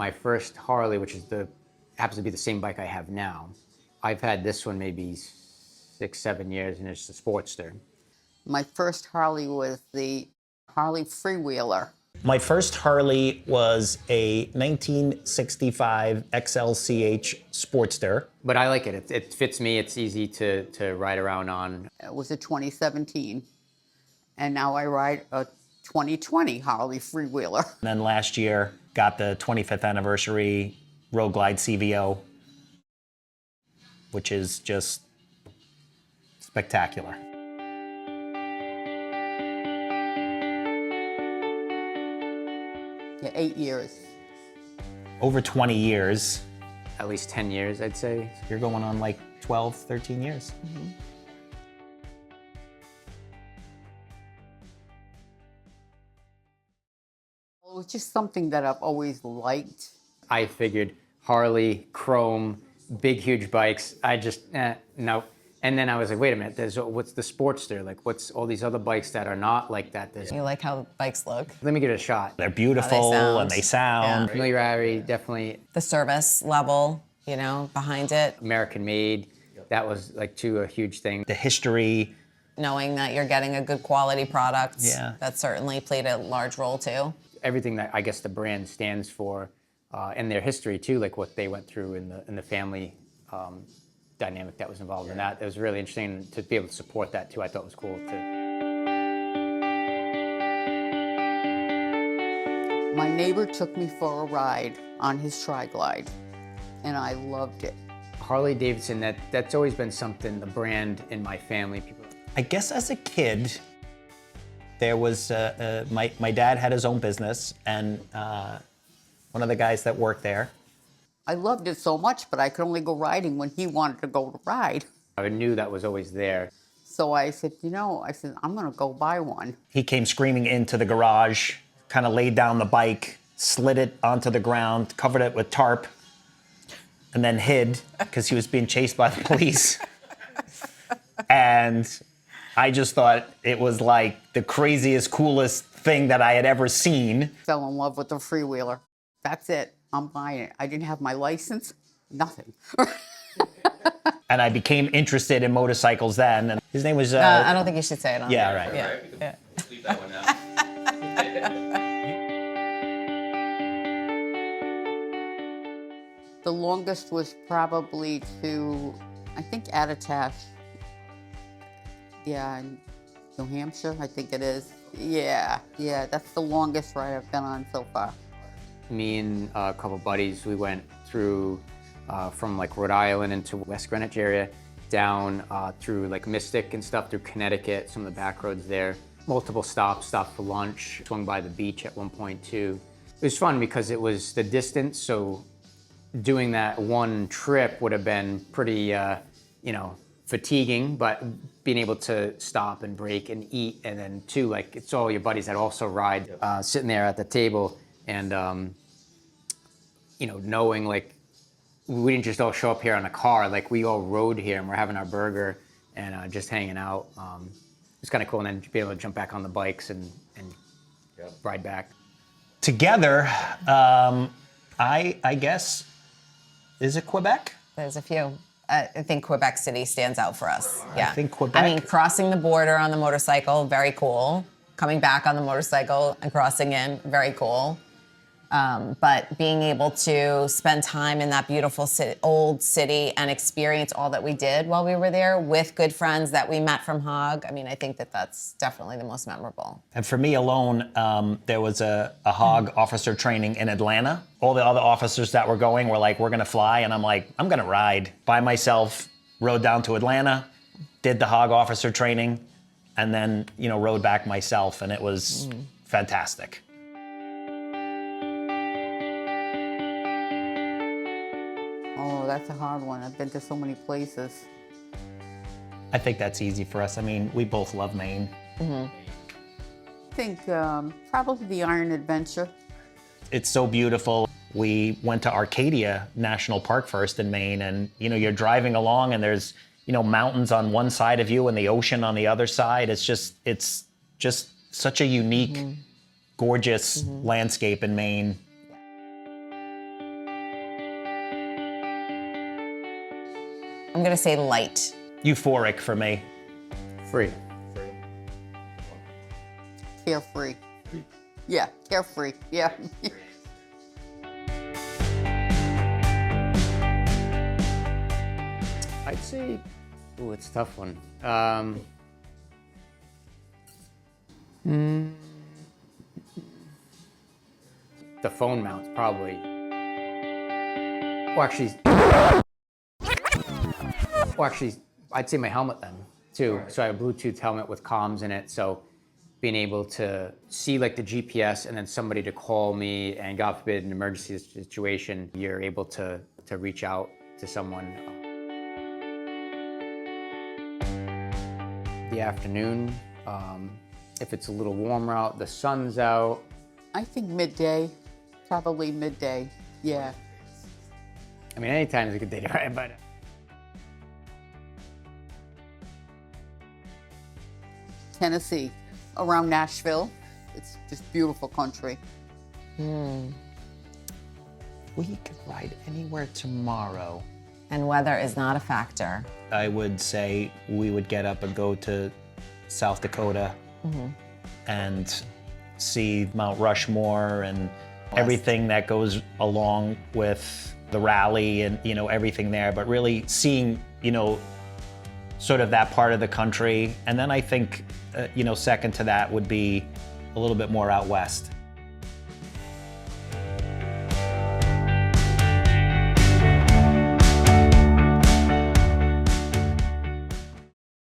my first Harley, which is happens to be the same bike I have now. I've had this one maybe 6, 7 years, and it's a Sportster. My first Harley was the Harley Freewheeler. My first Harley was a 1965 XLCH Sportster. But I like it. It fits me. It's easy to ride around on. It was a 2017. And now I ride a 2020 Harley Freewheeler. And then last year, got the 25th anniversary Road Glide CVO, which is just spectacular. Yeah, 8 years. Over 20 years. At least 10 years, I'd say. You're going on like 12, 13 years. Mm-hmm. It was just something that I've always liked. I figured Harley, chrome, big, huge bikes. I just, no. And then I was like, wait a minute, what's the Sportster? Like, what's all these other bikes that are not like that? You like how bikes look? Let me give it a shot. They're beautiful and they sound. Yeah. Familiarity, definitely. The service level, you know, behind it. American made. That was like a huge thing. The history. Knowing that you're getting a good quality product. Yeah. That certainly played a large role too. Everything that I guess the brand stands for, and their history too, like what they went through in the family dynamic that was involved in that. It was really interesting to be able to support that too. I thought it was cool too. My neighbor took me for a ride on his Tri-Glide, and I loved it. Harley-Davidson, that's always been something, the brand in my family. People. I guess as a kid, there was, my dad had his own business, and one of the guys that worked there. I loved it so much, but I could only go riding when he wanted to go to ride. I knew that was always there. So I said, I'm gonna go buy one. He came screaming into the garage, kind of laid down the bike, slid it onto the ground, covered it with tarp, and then hid because he was being chased by the police. And I just thought it was like the craziest, coolest thing that I had ever seen. Fell in love with the freewheeler. That's it. I'm buying it. I didn't have my license, nothing. And I became interested in motorcycles then. And his name was... I don't think you should say it on Yeah, there. right. Yeah. Leave that one out. The longest was probably to, I think, Attitash. Yeah, in New Hampshire, I think it is. Yeah, that's the longest ride I've been on so far. Me and a couple buddies, we went through from like Rhode Island into West Greenwich area, down through like Mystic and stuff, through Connecticut, some of the back roads there. Multiple stops, stopped for lunch, swung by the beach at one point too. It was fun because it was the distance, so doing that one trip would have been pretty, fatiguing, but being able to stop and break and eat, and then too, like it's all your buddies that also ride, sitting there at the table. And, knowing like we didn't just all show up here on a car, like we all rode here and we're having our burger and just hanging out. It's kind of cool, and then be able to jump back on the bikes and ride back. Together, I guess, is it Quebec? There's a few. I think Quebec City stands out for us. Yeah. I think Quebec. I mean, crossing the border on the motorcycle, very cool. Coming back on the motorcycle and crossing in, very cool. But being able to spend time in that beautiful old city and experience all that we did while we were there with good friends that we met from HOG, I mean, I think that that's definitely the most memorable. And for me alone, there was a HOG officer training in Atlanta. All the other officers that were going were like, we're gonna fly, and I'm like, I'm gonna ride by myself, rode down to Atlanta, did the HOG officer training, and then, rode back myself, and it was fantastic. Oh, that's a hard one. I've been to so many places. I think that's easy for us. I mean, we both love Maine. I think probably the Iron Adventure. It's so beautiful. We went to Arcadia National Park first in Maine, and you're driving along and there's mountains on one side of you and the ocean on the other side. It's just such a unique, gorgeous landscape in Maine. I'm gonna say light. Euphoric for me. Free. Carefree. Yeah, carefree. Yeah. I'd say, ooh, it's a tough one. The phone mounts probably. Well, actually, I'd say my helmet then too. So I have a Bluetooth helmet with comms in it. So being able to see like the GPS and then somebody to call me, and God forbid an emergency situation, you're able to reach out to someone. The afternoon, if it's a little warmer out, the sun's out. I think midday, probably midday. Yeah. I mean, anytime is a good day to ride, but. Tennessee, around Nashville. It's just beautiful country. We could ride anywhere tomorrow. And weather is not a factor. I would say we would get up and go to South Dakota and see Mount Rushmore and everything that goes along with the rally and, you know, everything there, but really seeing, you know, sort of that part of the country. And then I think, you know, second to that would be a little bit more out west.